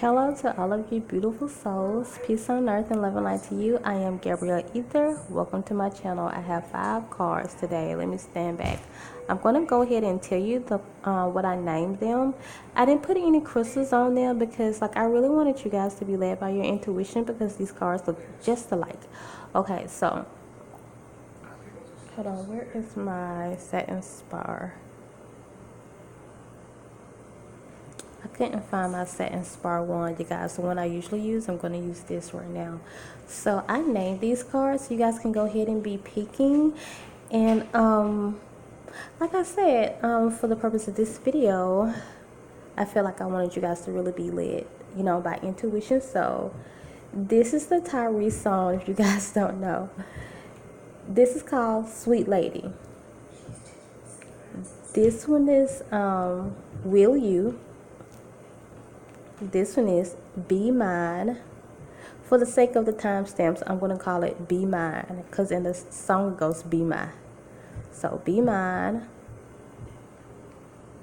Hello to all of you beautiful souls. Peace on earth and love and light to you. I am Gabrielle.Ether. Welcome to my channel. I have 5 cards today. Let me stand back. I'm going to go ahead and tell you what I named them. I didn't put any crystals on them because I really wanted you guys to be led by your intuition because these cards look just alike. Okay, so hold on. Where is my satin spar? I couldn't find my satin spar wand, you guys. The one I usually use, I'm going to use this right now. So I named these cards so you guys can go ahead and be picking. And like I said, for the purpose of this video, I feel like I wanted you guys to really be led, by intuition. So this is the Tyrese song, if you guys don't know. This is called Sweet Lady. This one is Will You. This one is Be Mine. For the sake of the timestamps, I'm going to call it Be Mine because in the song it goes Be Mine. So Be Mine,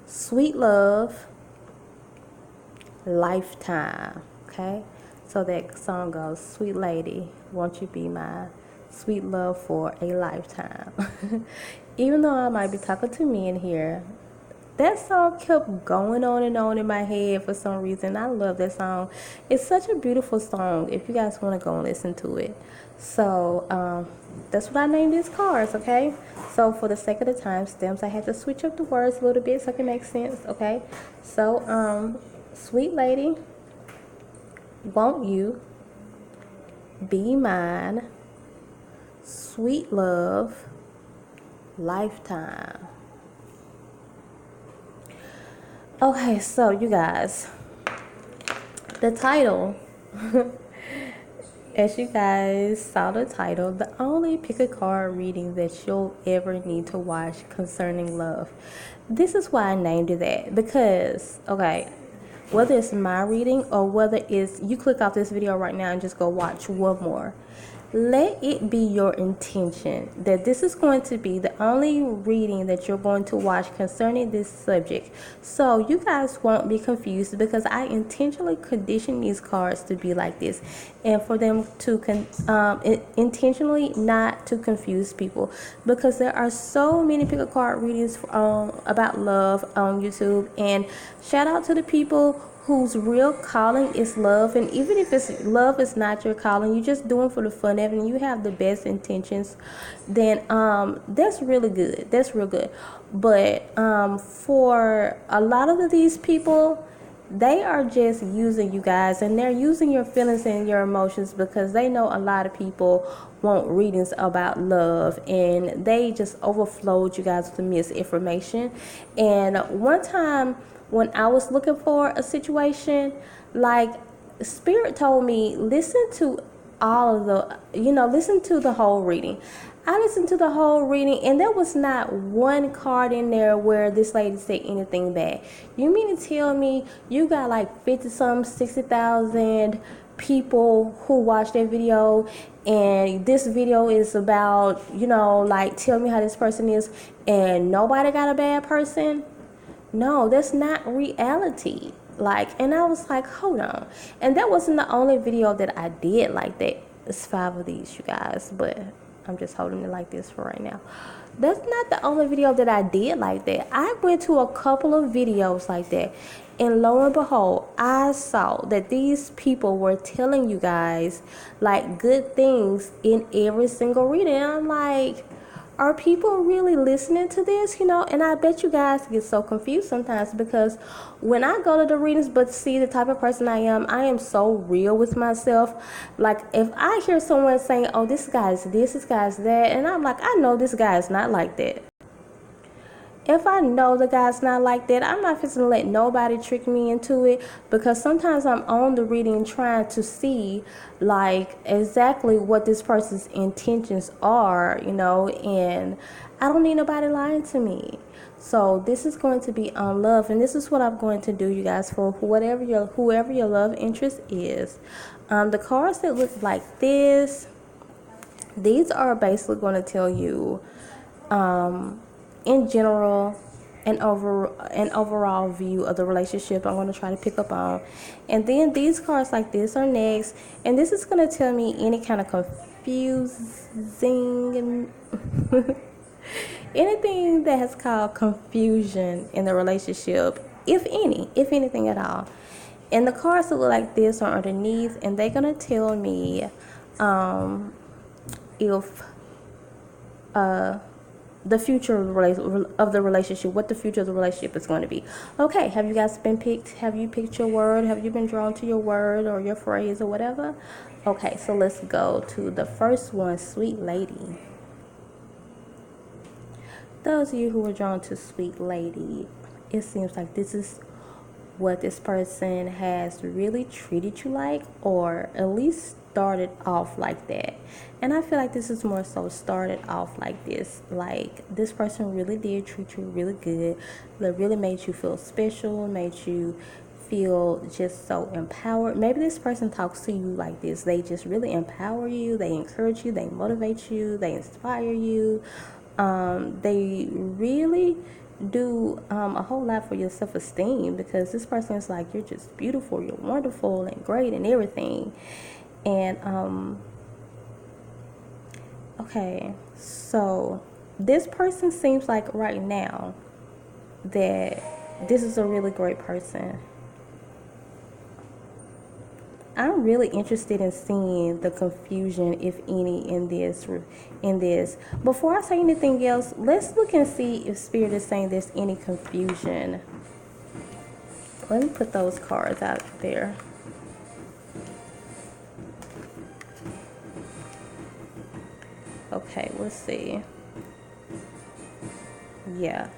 Sweet Love, Lifetime. Okay, so that song goes, Sweet Lady, won't you be mine? Sweet love for a lifetime. Even though I might be talking to me in here, that song kept going on and on in my head for some reason. I love that song. It's such a beautiful song if you guys want to go and listen to it. So that's what I named these cards, okay? So for the sake of the timestamps, I had to switch up the words a little bit so it can make sense, okay? So Sweet Lady, Won't You, Be Mine, Sweet Love, Lifetime. Okay, so you guys, the title, as you guys saw the title, the only pick a card reading that you'll ever need to watch concerning love. This is why I named it that, because, okay, whether it's my reading or whether it's you click off this video right now and just go watch one more, let it be your intention that this is going to be the only reading that you're going to watch concerning this subject, so you guys won't be confused, because I intentionally condition these cards to be like this and for them to intentionally not to confuse people, because there are so many pick a card readings about love on YouTube. And shout out to the people whose real calling is love, and even if it's love is not your calling, you're just doing for the fun of it and you have the best intentions, then that's really good. That's real good. But for a lot of these people, they are just using you guys, and they're using your feelings and your emotions because they know a lot of people want readings about love, and they just overflowed you guys with misinformation. And one time when I was looking for a situation, Spirit told me, listen to all of listen to the whole reading. I listened to the whole reading, and there was not one card in there where this lady said anything bad. You mean to tell me you got 60,000 people who watched that video, and this video is about, tell me how this person is, and nobody got a bad person? No, that's not reality. And I was like, hold on. And that wasn't the only video that I did like that. It's 5 of these, you guys, but I'm just holding it like this for right now. That's not the only video that I did like that. I went to a couple of videos like that, and lo and behold, I saw that these people were telling you guys good things in every single reading. And I'm like, are people really listening to this? And I bet you guys get so confused sometimes, because when I go to the readings, but see the type of person I am so real with myself. If I hear someone saying, oh, this guy's this guy's that, and I'm like, I know this guy's not like that. If I know the guy's not like that, I'm not going to let nobody trick me into it, because sometimes I'm on the reading trying to see exactly what this person's intentions are, and I don't need nobody lying to me. So this is going to be on love, and this is what I'm going to do, you guys, for whoever your love interest is. The cards that look like this, these are basically going to tell you in general an overall view of the relationship I'm going to try to pick up on. And then these cards like this are next, and this is going to tell me any kind of confusing anything that has caused confusion in the relationship, if anything at all. And the cards that look like this are underneath, and they're gonna tell me if the future of the relationship, what the future of the relationship is going to be. Okay, have you guys been picked? Have you picked your word? Have you been drawn to your word or your phrase or whatever? Okay, so let's go to the first one, Sweet Lady. Those of you who are drawn to Sweet Lady, it seems like this is what this person has really treated you like, or at least started off like that. And I feel like this is more so started off like this. Like, this person really did treat you really good. That really made you feel special, made you feel just so empowered. Maybe this person talks to you like this. They just really empower you. They encourage you. They motivate you. They inspire you. They really do a whole lot for your self-esteem, because this person is like, you're just beautiful, you're wonderful and great and everything. And okay, so this person seems like right now that this is a really great person. I'm really interested in seeing the confusion, if any, in this. Before I say anything else, let's look and see if Spirit is saying there's any confusion. Let me put those cards out there. Okay, let's see. Yeah,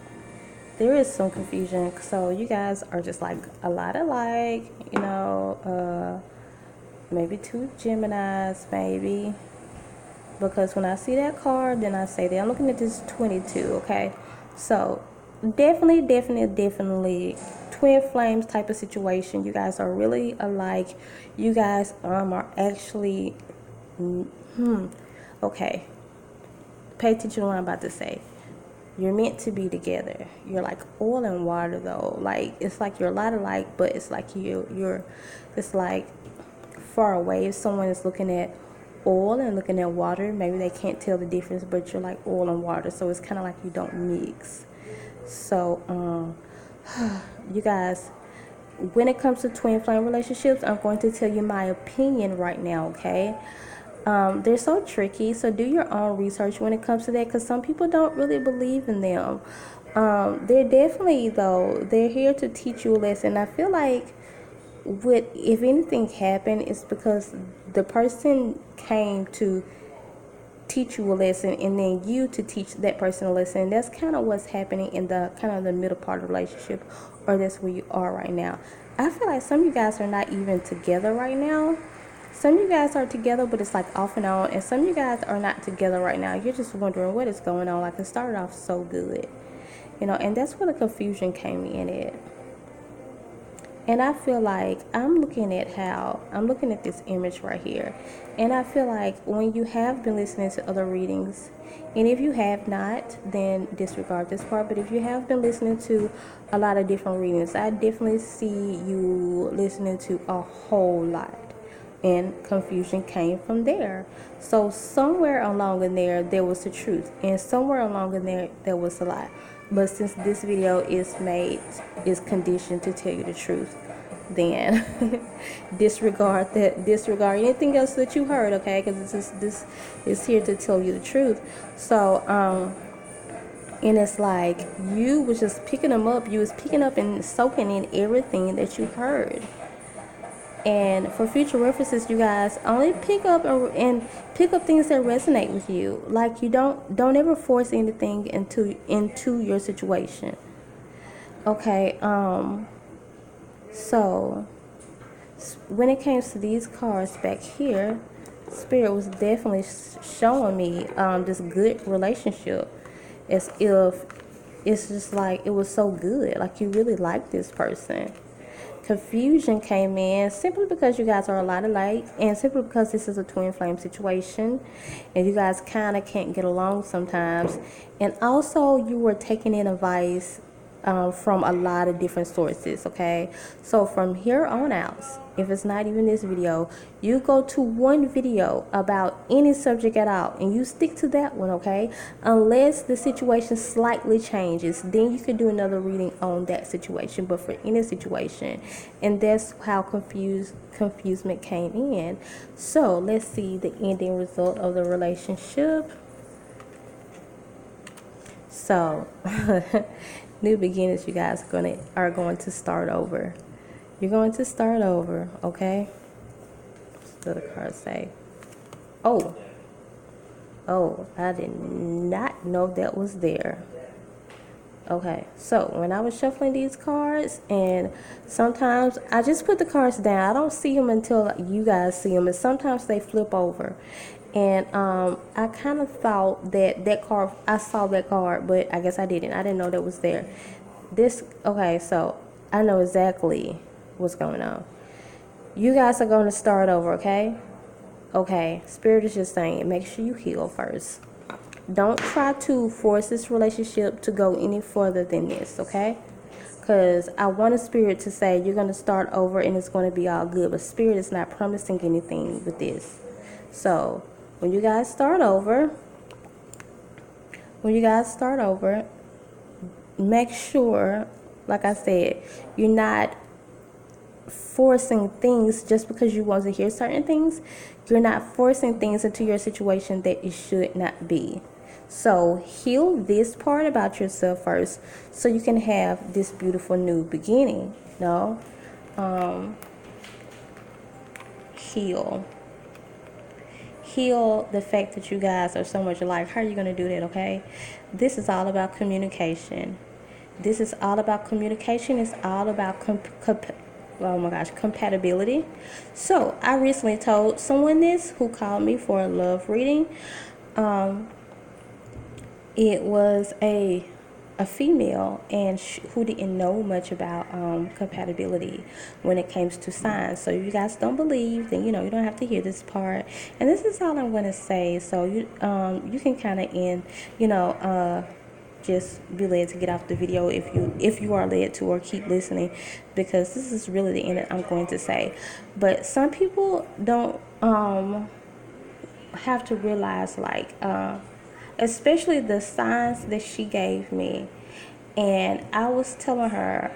there is some confusion. So you guys are just like a lot alike, you know, maybe two Geminis, maybe. Because when I see that card, then I say that. I'm looking at this 22, okay? So definitely twin flames type of situation. You guys are really alike. You guys are actually, okay. Pay attention to what I'm about to say. You're meant to be together. You're like oil and water, though. Like, it's like you're a lot alike, but it's like it's like far away. If someone is looking at oil and looking at water, maybe they can't tell the difference, but you're like oil and water, so it's kind of like you don't mix. So you guys, when it comes to twin flame relationships, I'm going to tell you my opinion right now, okay? They're so tricky, so do your own research when it comes to that, because some people don't really believe in them. They're definitely, though, they're here to teach you a lesson. I feel like if anything happened, it's because the person came to teach you a lesson, and then you to teach that person a lesson. That's kind of what's happening in the kind of the middle part of the relationship, or that's where you are right now. I feel like some of you guys are not even together right now. Some of you guys are together, but it's like off and on, and some of you guys are not together right now. You're just wondering what is going on. Like, it started off so good, you know, and that's where the confusion came in at. And I feel like I'm looking at this image right here. And I feel like when you have been listening to other readings, and if you have not, then disregard this part. But if you have been listening to a lot of different readings, I definitely see you listening to a whole lot. And confusion came from there. So somewhere along in there was the truth. And somewhere along in there was a lie. But since this video is conditioned to tell you the truth, then disregard anything else that you heard, okay? Because this is here to tell you the truth. So and it's like you was just picking them up. You was picking up and soaking in everything that you heard. And for future references, you guys, only pick up and pick up things that resonate with you. Like, you don't ever force anything into your situation. Okay. So when it comes to these cards back here, Spirit was definitely showing me this good relationship, as if it's just like it was so good, like you really like this person. Confusion came in simply because you guys are a lot alike, and simply because this is a twin flame situation, and you guys kind of can't get along sometimes. And also, you were taking in advice from a lot of different sources, okay? So from here on out, if it's not even this video, you go to one video about any subject at all and you stick to that one, okay? Unless the situation slightly changes, then you can do another reading on that situation, but for any situation. And that's how confusement came in. So let's see the ending result of the relationship. So new beginnings, you guys are going to start over. You're going to start over, okay? What does the card say? Oh, I did not know that was there. Okay, so when I was shuffling these cards, and sometimes I just put the cards down. I don't see them until you guys see them, and sometimes they flip over. And I kind of thought that card, I saw that card, but I guess I didn't. I didn't know that was there. Okay, so I know exactly what's going on. You guys are going to start over, okay? Okay, Spirit is just saying, make sure you heal first. Don't try to force this relationship to go any further than this, okay? Because I want a Spirit to say you're going to start over and it's going to be all good. But Spirit is not promising anything with this. So when you guys start over, make sure, like I said, you're not forcing things just because you want to hear certain things. You're not forcing things into your situation that it should not be. So heal this part about yourself first so you can have this beautiful new beginning. Heal the fact that you guys are so much alike. How are you going to do that, okay? This is all about communication. It's all about compatibility. So I recently told someone this who called me for a love reading. It was a female, and who didn't know much about compatibility when it comes to signs. So if you guys don't believe, then you don't have to hear this part. And this is all I'm going to say. So you can kind of just be led to get off the video if you are led to, or keep listening, because this is really the end that I'm going to say. But some people don't have to realize, like, especially the signs that she gave me. And I was telling her,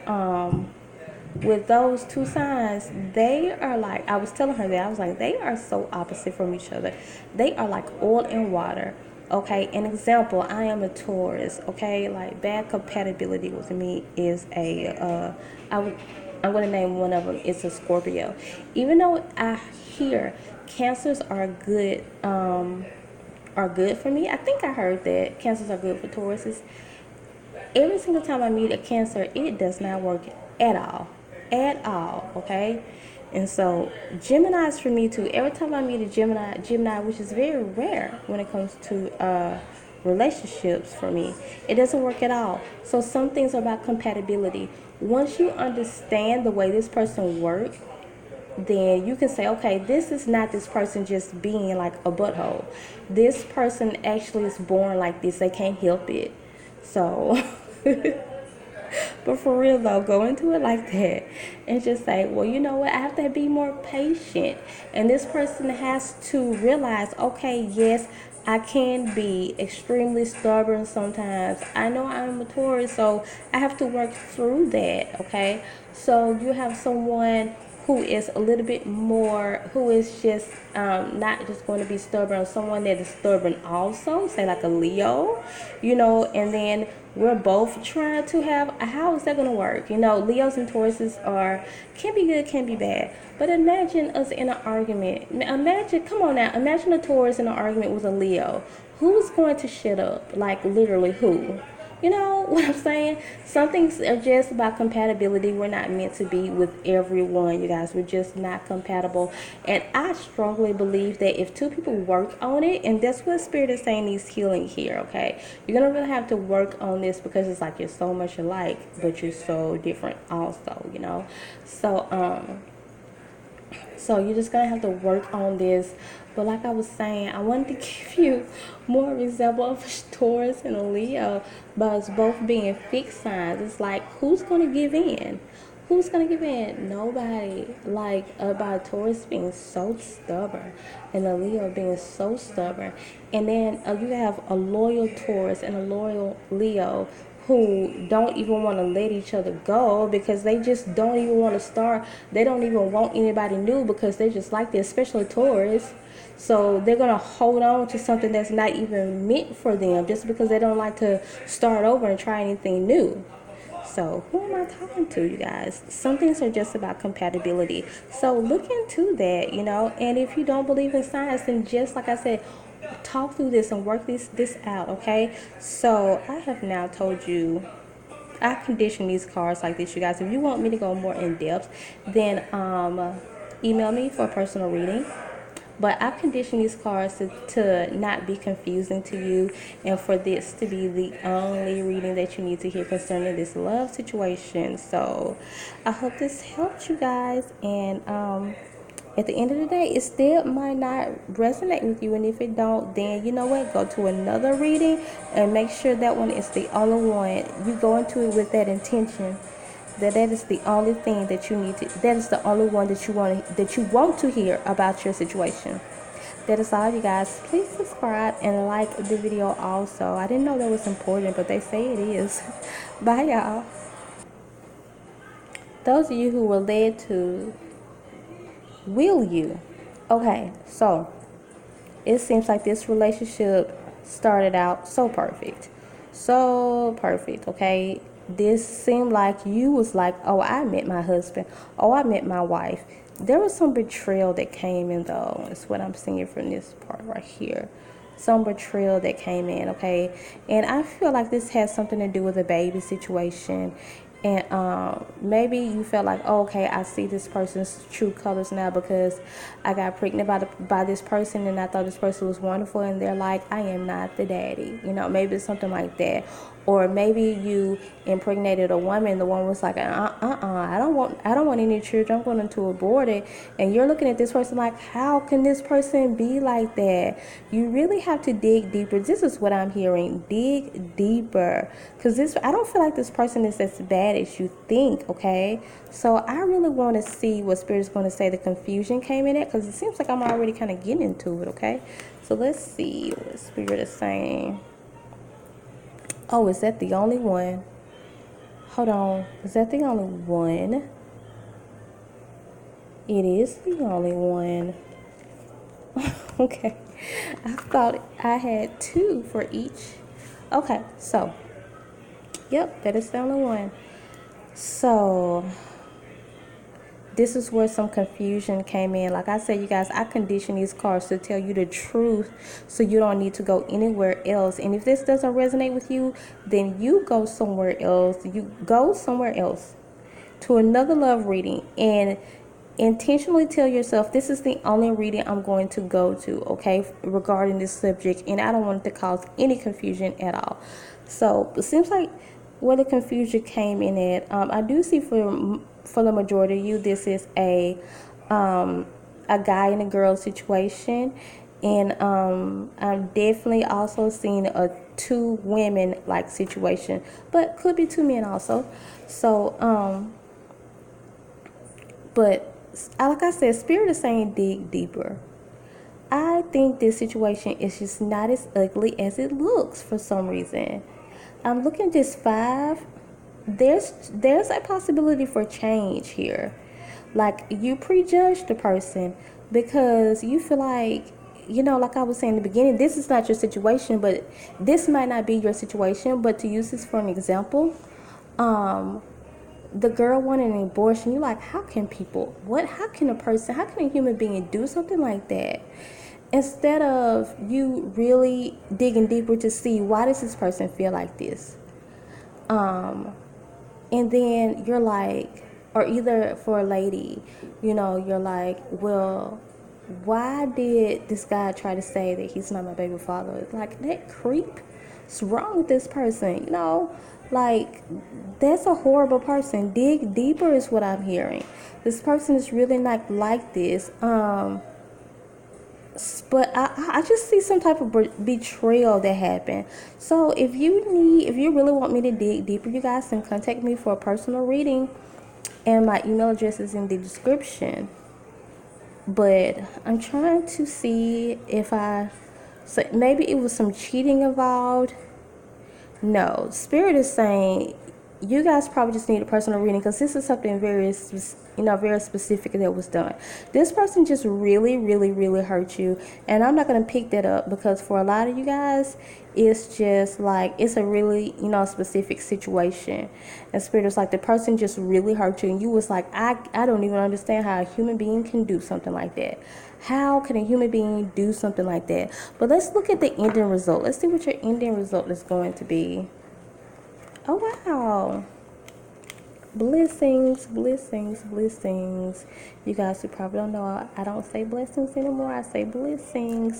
with those two signs, they are like, I was telling her that, I was like, they are so opposite from each other. They are like oil and water. Okay, an example, I am a Taurus. Okay, like bad compatibility with me is I'm going to name one of them. It's a Scorpio. Even though I hear Cancers are good for me. I think I heard that Cancers are good for Tauruses. Every single time I meet a Cancer, it does not work at all. Okay? And so Gemini's for me too. Every time I meet a Gemini, which is very rare when it comes to relationships for me, it doesn't work at all. So some things are about compatibility. Once you understand the way this person works, then you can say, okay, this is not this person just being like a butthole. This person actually is born like this. They can't help it. So, but for real though, go into it like that and just say, well, you know what? I have to be more patient. And this person has to realize, okay, yes, I can be extremely stubborn sometimes. I know I'm a Taurus, so I have to work through that, okay? So you have someone who is a little bit more, who is just not just going to be stubborn, someone that is stubborn also, say like a Leo, and then we're both trying to have, how is that going to work? Leos and Tauruses can be good, can be bad. But imagine us in an argument. Imagine a Taurus in an argument with a Leo. Who's going to shut up? Like literally who? You know what I'm saying? Some things are just about compatibility. We're not meant to be with everyone, you guys. We're just not compatible. And I strongly believe that if two people work on it, and that's what Spirit is saying, needs healing here, okay? You're going to really have to work on this, because it's like you're so much alike, but you're so different also, So you're just gonna have to work on this. But like I was saying, I wanted to give you more of an example of a Taurus and a Leo, but it's both being fixed signs. It's like, who's gonna give in? Who's gonna give in? Nobody. Like about Taurus being so stubborn and a Leo being so stubborn, and then you have a loyal Taurus and a loyal Leo who don't even want to let each other go because they just don't even want to start. They don't even want anybody new because they just like this, especially Taurus. So they're going to hold on to something that's not even meant for them just because they don't like to start over and try anything new. So who am I talking to, you guys? Some things are just about compatibility. So look into that, and if you don't believe in science, then just like I said, talk through this and work this out, okay? So I have now told you I condition these cards like this, you guys. If you want me to go more in depth, then email me for a personal reading. But I condition these cards to not be confusing to you and for this to be the only reading that you need to hear concerning this love situation. So I hope this helped you guys. And at the end of the day, it still might not resonate with you. And if it don't, then you know what? Go to another reading and make sure that one is the only one. You go into it with that intention that is the only thing that you need to, that is the only one that you want to hear about your situation. That is all, you guys. Please subscribe and like the video also. I didn't know that was important, but they say it is. Bye, y'all. Those of you who were led to, will you? Okay, so it seems like this relationship started out so perfect. So perfect, okay? This seemed like you was like, oh, I met my husband. Oh, I met my wife. There was some betrayal that came in, though. That's what I'm seeing from this part right here. Some betrayal that came in, okay? And I feel like this has something to do with a baby situation. And maybe you felt like, oh, okay, I see this person's true colors now because I got pregnant by this person and I thought this person was wonderful, and they're like, I am not the daddy. Maybe it's something like that. Or maybe you impregnated a woman. The woman was like, I don't want any children. I'm going to abort it. And you're looking at this person like, how can this person be like that? You really have to dig deeper. This is what I'm hearing. Dig deeper, because I don't feel like this person is as bad as you think. Okay, so I really want to see what Spirit's going to say. The confusion came in it because it seems like I'm already kind of getting into it. Okay, so let's see what Spirit is saying. Oh, is that the only one? Hold on. Is that the only one? It is the only one. Okay. I thought I had two for each. Okay, so. Yep, that is the only one. So this is where some confusion came in. Like I said, you guys, I condition these cards to tell you the truth so you don't need to go anywhere else. And if this doesn't resonate with you, then you go somewhere else. You go somewhere else to another love reading and intentionally tell yourself, this is the only reading I'm going to go to, okay, regarding this subject, and I don't want it to cause any confusion at all. So it seems like where the confusion came in at, I do see for the majority of you, this is a guy and a girl situation, and I'm definitely also seeing a two women like situation, but could be two men also. So but like I said, Spirit is saying dig deeper. I think this situation is just not as ugly as it looks for some reason. I'm looking at this 5. There's a possibility for change here. Like, you prejudge the person because you feel like, like I was saying in the beginning, this is not your situation, but this might not be your situation. But to use this for an example, the girl wanted an abortion. You're like, how can a human being do something like that? Instead of you really digging deeper to see, why does this person feel like this? And then you're like, or either for a lady, you're like, well, why did this guy try to say that he's not my baby father? Like, that creep. What's wrong with this person? Like, that's a horrible person. Dig deeper is what I'm hearing. This person is really not like this. But I just see some type of betrayal that happened. So if you really want me to dig deeper, you guys can contact me for a personal reading, and my email address is in the description. But I'm trying to see if so maybe it was some cheating involved. No, Spirit is saying you guys probably just need a personal reading, because this is something very, very specific that was done. This person just really, really, really hurt you, and I'm not gonna pick that up, because for a lot of you guys, it's just like it's a really, specific situation. And Spirit is like the person just really hurt you, and you was like, I don't even understand how a human being can do something like that. How can a human being do something like that? But let's look at the ending result. Let's see what your ending result is going to be. Oh, wow. Blessings, blessings, blessings. You guys who probably don't know, I don't say blessings anymore. I say blessings.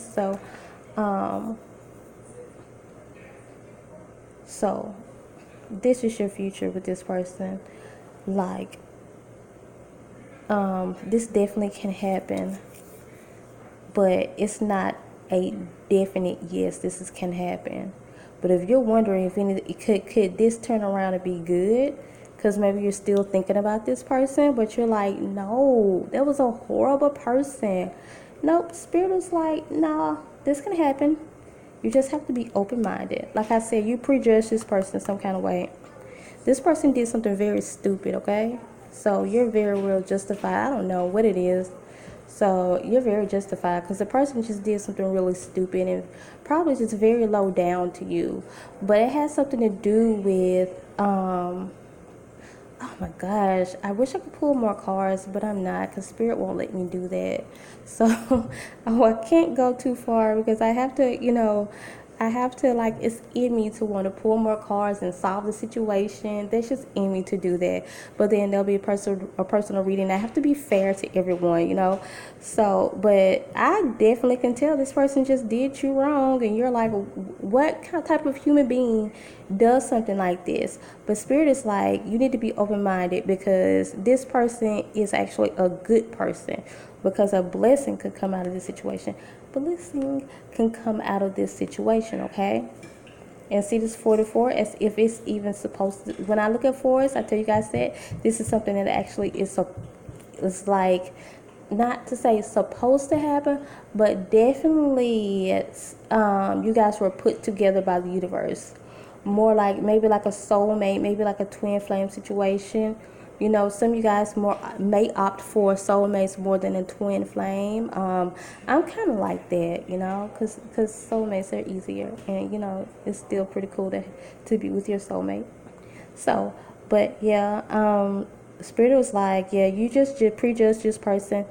So this is your future with this person. Like, this definitely can happen, but it's not a definite yes, can happen. But if you're wondering if could this turn around and be good, because maybe you're still thinking about this person, but you're like, no, that was a horrible person. Nope, Spirit is like, nah, this can happen. You just have to be open-minded. Like I said, you prejudge this person some kind of way. This person did something very stupid, okay? So you're very well justified. I don't know what it is. So you're very justified, because the person just did something really stupid and probably just very low down to you. But it has something to do with, oh my gosh, I wish I could pull more cards, but I'm not, because Spirit won't let me do that. So I can't go too far, because I have to, like, it's in me to want to pull more cards and solve the situation. That's just in me to do that. But then there'll be a personal reading. I have to be fair to everyone. So, but I definitely can tell this person just did you wrong, and you're like, what kind of type of human being does something like this? But Spirit is like, you need to be open-minded, because this person is actually a good person, because a blessing could come out of this situation. Blessing can come out of this situation, okay? And see this 44 as if it's even supposed to. When I look at fours, I tell you guys that this is something that actually is like, not to say it's supposed to happen, but definitely it's, you guys were put together by the universe. More like maybe like a soulmate, maybe like a twin flame situation. Some of you guys may opt for soulmates more than a twin flame. I'm kind of like that, because soulmates are easier, and it's still pretty cool to be with your soulmate. So, but yeah, Spirit was like, yeah, you just prejudge this person.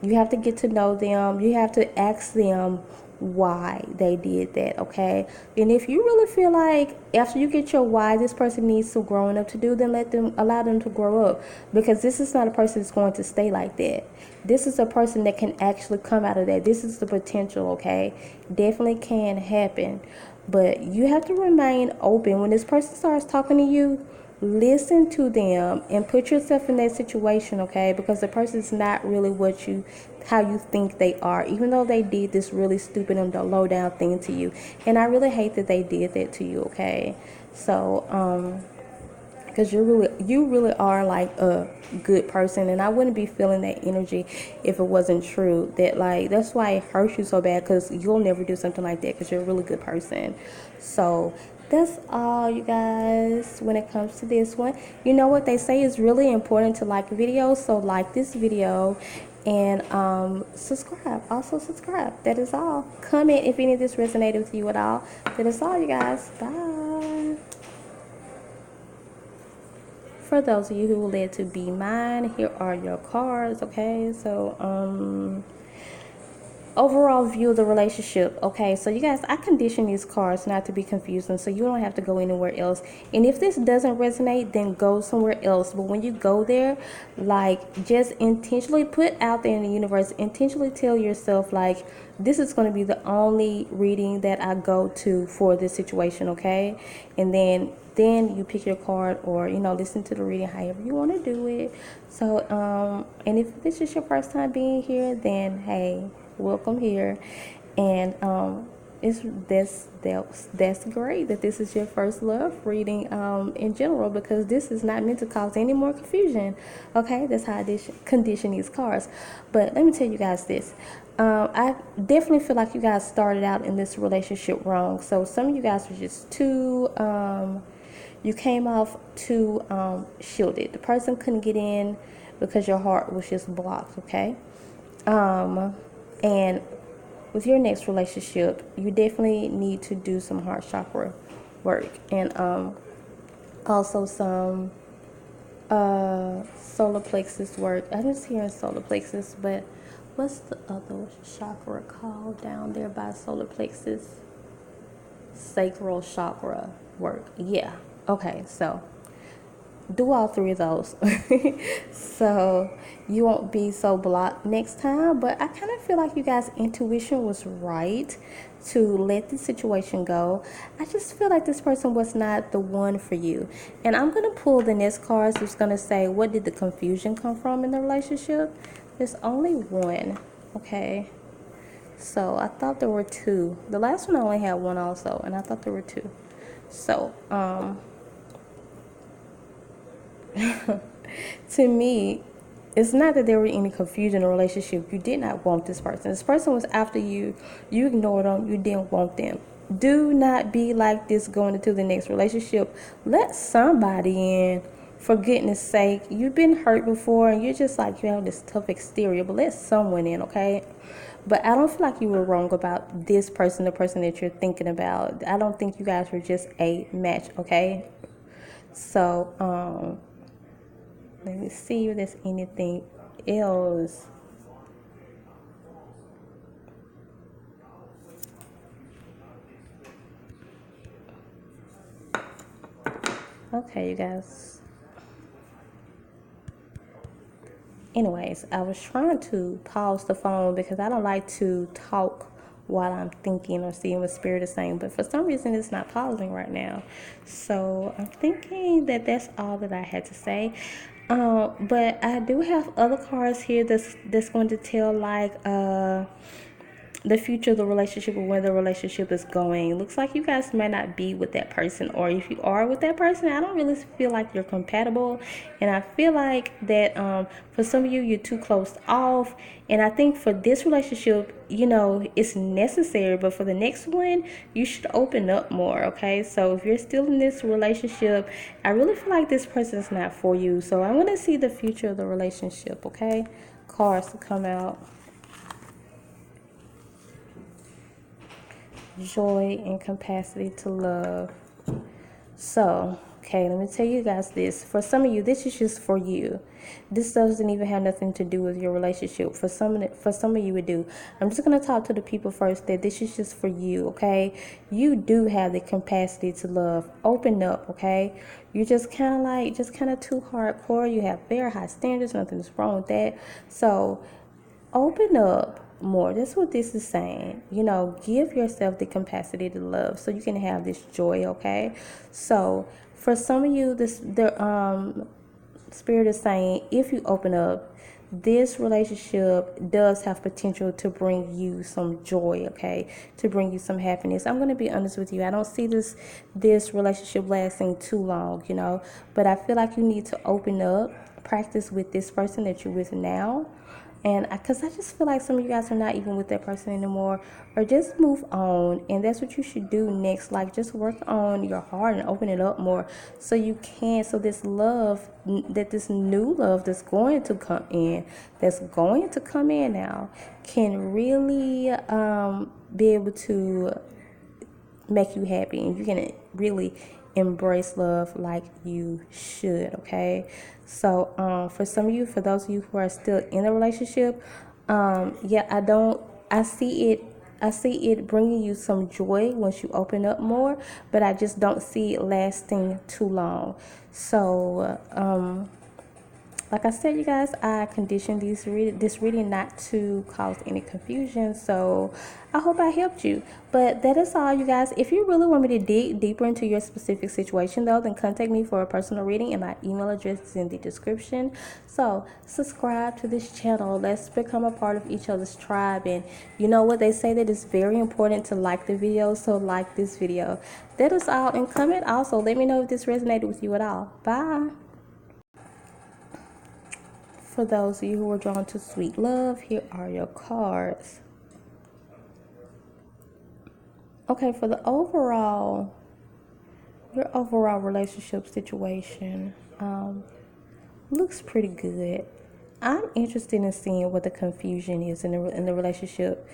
You have to get to know them. You have to ask them why they did that, okay? And if you really feel like after you get your why this person needs some growing up to do, then allow them to grow up, because this is not a person that's going to stay like that. This is a person that can actually come out of that. This is the potential, okay? Definitely can happen, but you have to remain open. When this person starts talking to you, listen to them and put yourself in that situation, okay? Because the person's not really how you think they are, even though they did this really stupid and low down thing to you. And I really hate that they did that to you, okay? So, because you really are like a good person, and I wouldn't be feeling that energy if it wasn't true. That's why it hurts you so bad, because you'll never do something like that, because you're a really good person. So that's all, you guys, when it comes to this one. You know what they say is really important to like videos, so like this video, and subscribe. Also subscribe. That is all. Comment if any of this resonated with you at all. That is all, you guys. Bye. For those of you who were led to be mine, here are your cards, okay? So, overall view of the relationship. Okay, so you guys, I condition these cards not to be confusing, so you don't have to go anywhere else. And if this doesn't resonate, then go somewhere else. But when you go there, like, just intentionally put out there in the universe, intentionally tell yourself, like, this is going to be the only reading that I go to for this situation. Okay, and then you pick your card, or listen to the reading however you want to do it. So and if this is your first time being here, then hey, welcome here. And it's that's great that this is your first love reading in general, because this is not meant to cause any more confusion. Okay, that's how I condition these cards. But let me tell you guys this. I definitely feel like you guys started out in this relationship wrong. So some of you guys were just too you came off too shielded. The person couldn't get in because your heart was just blocked. Okay. And with your next relationship, you definitely need to do some heart chakra work, and also some solar plexus work. I'm just hearing solar plexus, but what's the other chakra called down there by solar plexus? Sacral chakra work. Yeah. Okay, so do all three of those so you won't be so blocked next time. But I kind of feel like you guys' intuition was right to let the situation go. I just feel like this person was not the one for you, and I'm going to pull the next cards. It's going to say, what did the confusion come from in the relationship? There's only one. Okay, so I thought there were two. The last one I only had one also, and I thought there were two. So to me, it's not that there were any confusion in the relationship. You did not want this person. This person was after you. You ignored them. You didn't want them. Do not be like this going into the next relationship. Let somebody in. For goodness sake, you've been hurt before, and you're just like, you have this tough exterior, but let someone in, okay? But I don't feel like you were wrong about this person, the person that you're thinking about. I don't think you guys were just a match, okay? So, let me see if there's anything else. Okay, you guys. Anyways, I was trying to pause the phone because I don't like to talk while I'm thinking or seeing what spirit is saying, but for some reason it's not pausing right now. So I'm thinking that that's all that I had to say. But I do have other cards here that's going to tell, like, the future of the relationship or where the relationship is going. Looks like you guys might not be with that person, or if you are with that person, I don't really feel like you're compatible. And I feel like that for some of you, you're too closed off. And I think for this relationship, it's necessary, but for the next one, you should open up more. Okay, so if you're still in this relationship, I really feel like this person is not for you. So I want to see the future of the relationship. Okay, cards to come out. Joy and capacity to love. So, okay, let me tell you guys this. For some of you, this is just for you. This doesn't even have nothing to do with your relationship. For some of you, it do. I'm just gonna talk to the people first that this is just for you. Okay, you do have the capacity to love. Open up. Okay, you're just kind of too hardcore. You have very high standards. Nothing's wrong with that. So open up more. That's what this is saying. Give yourself the capacity to love so you can have this joy. Okay, so for some of you, the spirit is saying, if you open up, this relationship does have potential to bring you some joy. Okay, to bring you some happiness. I'm going to be honest with you, I don't see this relationship lasting too long, but I feel like you need to open up, practice with this person that you're with now. And because I just feel like some of you guys are not even with that person anymore, or just move on. And that's what you should do next. Like, just work on your heart and open it up more so you can, so this love, that this new love that's going to come in now, can really be able to make you happy, and you can really embrace love like you should. Okay, so for some of you, for those of you who are still in a relationship, I don't I see it. I see it bringing you some joy once you open up more, but I just don't see it lasting too long. So, like I said, you guys, I conditioned this reading not to cause any confusion. So I hope I helped you. But that is all, you guys. If you really want me to dig deeper into your specific situation, though, then contact me for a personal reading, and my email address is in the description. So subscribe to this channel. Let's become a part of each other's tribe. And you know what, they say that it's very important to like the video. So like this video. That is all. And comment also. Let me know if this resonated with you at all. Bye. For those of you who are drawn to sweet love, here are your cards. Okay, for the your overall relationship situation looks pretty good. I'm interested in seeing what the confusion is in the relationship,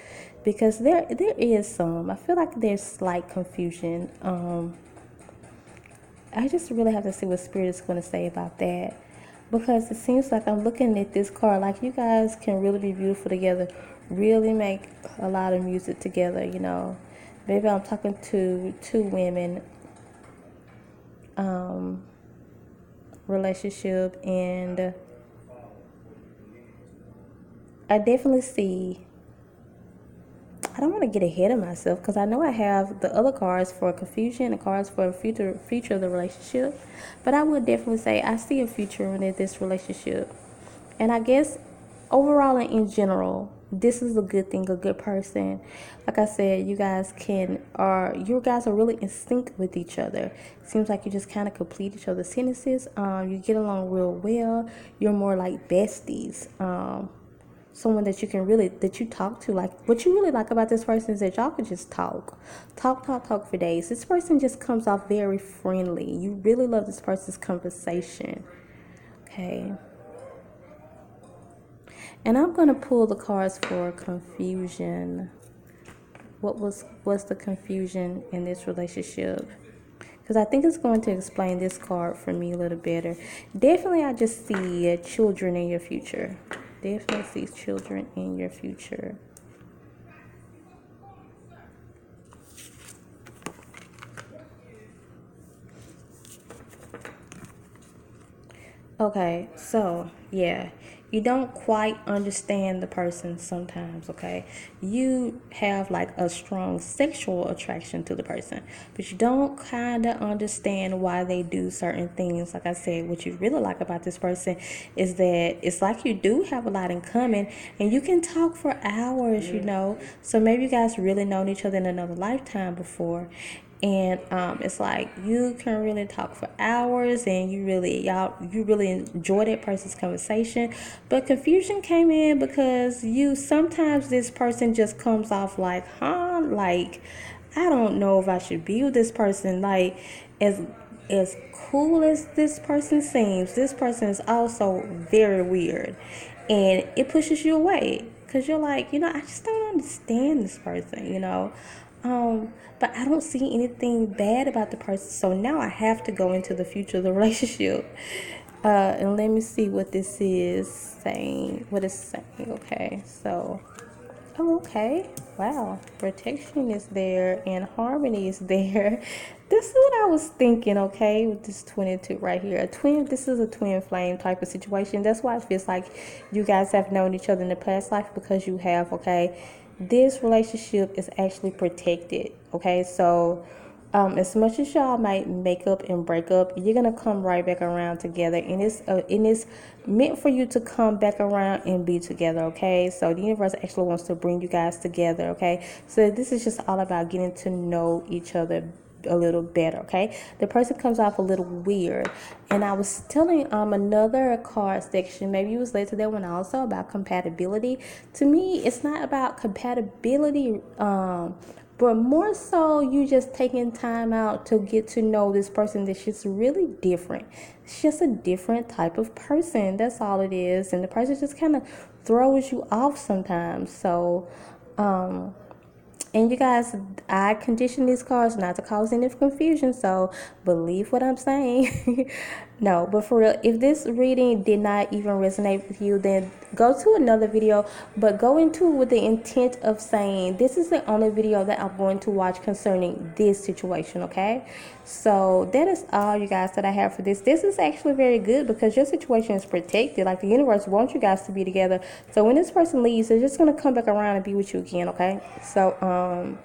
because there is some. I feel like there's slight confusion. I just really have to see what Spirit is going to say about that. Because it seems like I'm looking at this card, like you guys can really be beautiful together, really make a lot of music together, you know. Maybe I'm talking to two women relationship, and I definitely see, I don't want to get ahead of myself because I know I have the other cards for confusion and cards for future of the relationship, but I would definitely say I see a future in this relationship. And I guess overall and in general, this is a good thing, a good person. Like I said, you guys are really in sync with each other. Seems like you just kind of complete each other's sentences. You get along real well. You're more like besties. Someone that you talk to. Like, what you really like about this person is that y'all can just talk for days. This person just comes off very friendly. You really love this person's conversation. Okay. And I'm going to pull the cards for confusion. What's the confusion in this relationship? Because I think it's going to explain this card for me a little better. Definitely, I just see children in your future. Definitely see children in your future. Okay, so yeah, you don't quite understand the person sometimes, okay? You have like a strong sexual attraction to the person, but you don't kind of understand why they do certain things. Like I said, what you really like about this person is that it's like you do have a lot in common, and you can talk for hours, you know? So maybe you guys really known each other in another lifetime before. And it's like you can really talk for hours, and you really enjoy that person's conversation. But confusion came in because sometimes this person just comes off like, like, I don't know if I should be with this person. Like, as cool as this person seems, this person is also very weird, and it pushes you away because you're like, I just don't understand this person, but I don't see anything bad about the person. So now I have to go into the future of the relationship. And let me see what this is saying. What it's saying. Okay, so, okay. Wow. Protection is there and harmony is there. This is what I was thinking, okay, with this 22 right here. This is a twin flame type of situation. That's why it feels like you guys have known each other in the past life, because you have, okay. This relationship is actually protected, okay? So as much as y'all might make up and break up, you're gonna come right back around together, and it's meant for you to come back around and be together, okay? So the universe actually wants to bring you guys together, okay? So this is just all about getting to know each other a little better, okay? The person comes off a little weird, and I was telling another card section, maybe you was led to that one also, about compatibility. To me, it's not about compatibility, but more so you just taking time out to get to know this person that's just really different. It's just a different type of person. That's all it is, and the person just kind of throws you off sometimes. So and you guys, I condition these cards not to cause any confusion, so believe what I'm saying. No, but for real, if this reading did not even resonate with you, then go to another video, but go into it with the intent of saying, this is the only video that I'm going to watch concerning this situation, okay? So that is all, you guys, that I have for this. This is actually very good because your situation is protected. Like, the universe wants you guys to be together. So when this person leaves, they're just going to come back around and be with you again, okay? So,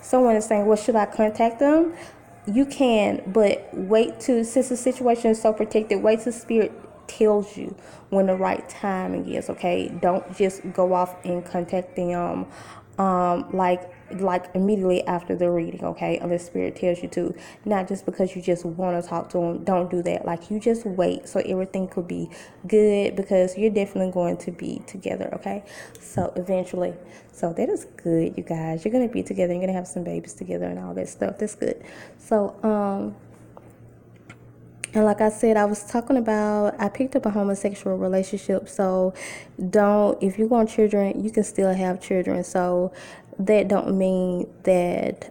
someone is saying, well, should I contact them? You can, but wait to, since the situation is so protected, wait till spirit tells you when the right timing is, okay? Don't just go off and contact them like immediately after the reading, okay? Unless spirit tells you to. Not just because you just want to talk to them. Don't do that. Like, you just wait so everything could be good, because you're definitely going to be together, okay? So eventually. So that is good, you guys. You're going to be together. You're going to have some babies together and all that stuff. That's good. So, and like I said, I was talking about, I picked up a homosexual relationship. So don't, if you want children, you can still have children. So that don't mean that,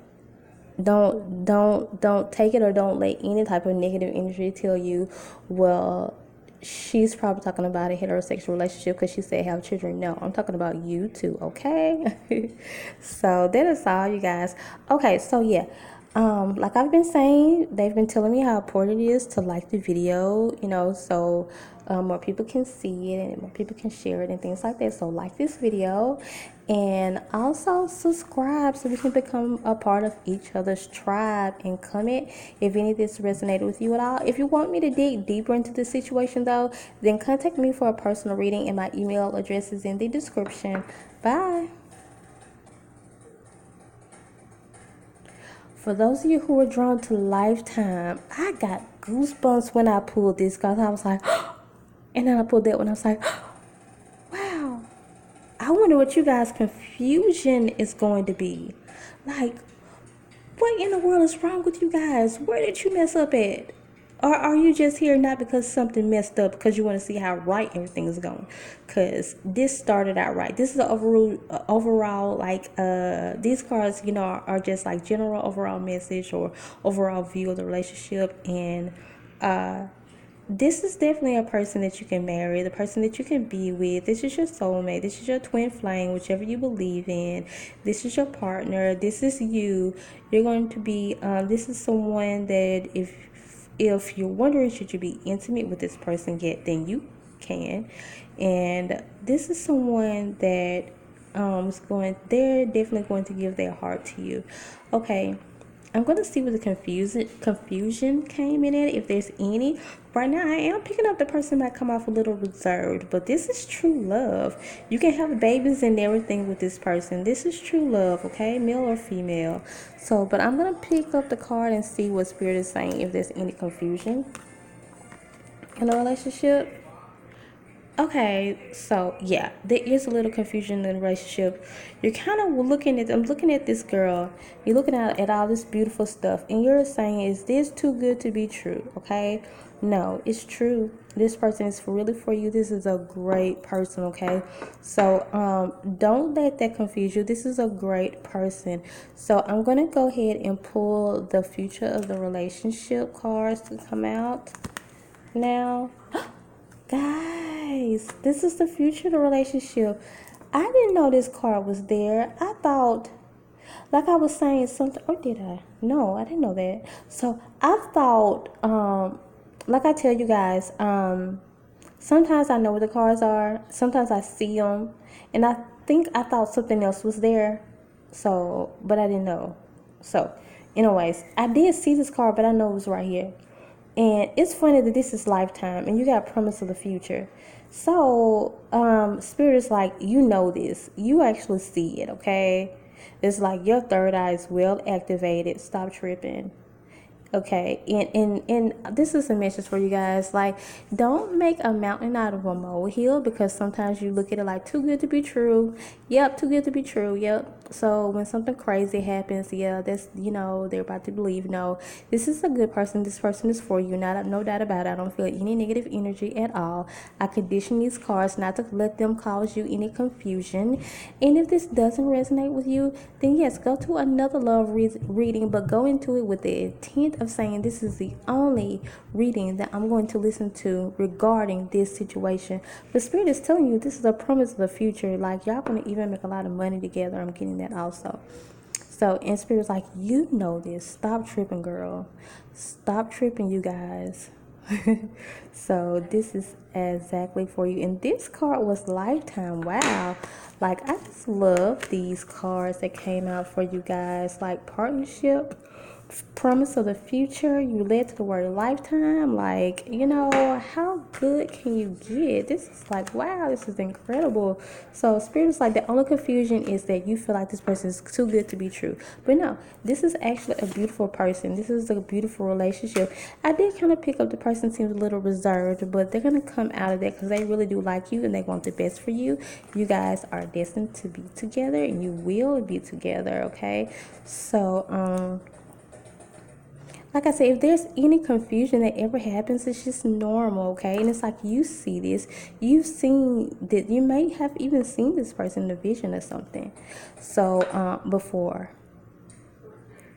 don't take it, or don't let any type of negative energy tell you, well, she's probably talking about a heterosexual relationship because she said have children. No, I'm talking about you too, okay? So that is all, you guys. Okay, so yeah. Like I've been saying, they've been telling me how important it is to like the video, so more people can see it and more people can share it and things like that. So like this video, and also subscribe so we can become a part of each other's tribe, and comment if any of this resonated with you at all. If you want me to dig deeper into the situation though, then contact me for a personal reading, and my email address is in the description. Bye. For those of you who are drawn to Lifetime, I got goosebumps when I pulled this, because I was like, and then I pulled that one. I was like, wow. I wonder what you guys' confusion is going to be. Like, what in the world is wrong with you guys? Where did you mess up at? Or are you just here not because something messed up, because you want to see how right everything is going? Because this started out right. This is the overall like, these cards, are just like general overall message or overall view of the relationship. And this is definitely a person that you can marry, the person that you can be with. This is your soulmate. This is your twin flame, whichever you believe in. This is your partner. This is you. You're going to be, this is someone that if you're wondering should you be intimate with this person yet, then you can. And this is someone that they're definitely going to give their heart to you. Okay, I'm going to see where the confusion came in it, if there's any. Right now, I am picking up the person might come off a little reserved, but this is true love. You can have babies and everything with this person. This is true love, okay? Male or female. So, but I'm going to pick up the card and see what Spirit is saying, if there's any confusion in a relationship. Okay, so yeah, there is a little confusion in the relationship. You're kind of I'm looking at this girl, you're looking at all this beautiful stuff, and you're saying, is this too good to be true? Okay, no, it's true. This person is really for you. This is a great person, okay? So don't let that confuse you. This is a great person. So I'm going to go ahead and pull the future of the relationship cards to come out now. Guys, this is the future of the relationship. I didn't know this card was there. I thought, like I was saying something, or did I? No, I didn't know that. So I thought, like I tell you guys, sometimes I know where the cards are. Sometimes I see them, and I thought something else was there. So, but I didn't know. So, anyways, I did see this card, but I know it was right here. And it's funny that this is Lifetime, and you got promise of the future. So, Spirit is like, you know this. You actually see it, okay? It's like your third eye is well activated. Stop tripping. Okay, and this is a message for you guys. Like, don't make a mountain out of a molehill, because sometimes you look at it like too good to be true. Yep, too good to be true. Yep. So when something crazy happens, yeah, that's, they're about to believe. No, this is a good person. This person is for you. No doubt about it. I don't feel any negative energy at all. I condition these cards not to let them cause you any confusion. And if this doesn't resonate with you, then yes, go to another love reading, but go into it with the intent of of saying this is the only reading that I'm going to listen to regarding this situation. The Spirit is telling you this is a promise of the future. Like, y'all gonna even make a lot of money together. I'm getting that also. So, and Spirit's like, you know this. Stop tripping, girl. Stop tripping, you guys. So, this is exactly for you. And this card was Lifetime. Wow. Like, I just love these cards that came out for you guys. Like, partnership, promise of the future. You led to the word lifetime. Like, you know, how good can you get? This is like, wow, this is incredible. So Spirit is like, the only confusion is that you feel like this person is too good to be true. But no, this is actually a beautiful person. This is a beautiful relationship. I did kind of pick up the person seems a little reserved, but they're going to come out of that because they really do like you and they want the best for you. You guys are destined to be together and you will be together, okay? So, like I said, if there's any confusion that ever happens, it's just normal, okay? And it's like you see this, you've seen that, you may have even seen this person in a vision or something. So before,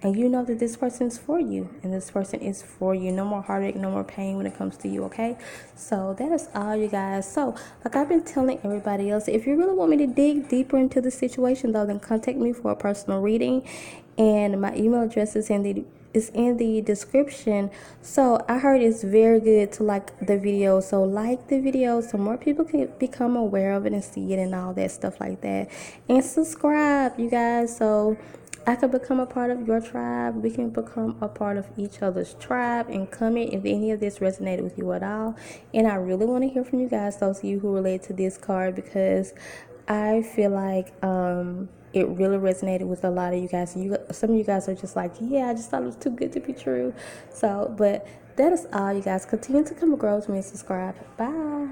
and you know that this person is for you, and this person is for you. No more heartache, no more pain when it comes to you, okay? So that is all, you guys. So like I've been telling everybody else, if you really want me to dig deeper into the situation though, then contact me for a personal reading, and my email address is in the description. So I heard it's very good to like the video, so like the video so more people can become aware of it and see it and all that stuff like that, and subscribe, you guys, so I could become a part of your tribe. We can become a part of each other's tribe, and comment if any of this resonated with you at all. And I really want to hear from you guys, those of you who relate to this card, because I feel like it really resonated with a lot of you guys. Some of you guys are just like, yeah, I just thought it was too good to be true. So, but that is all, you guys. Continue to come and grow with me and subscribe. Bye.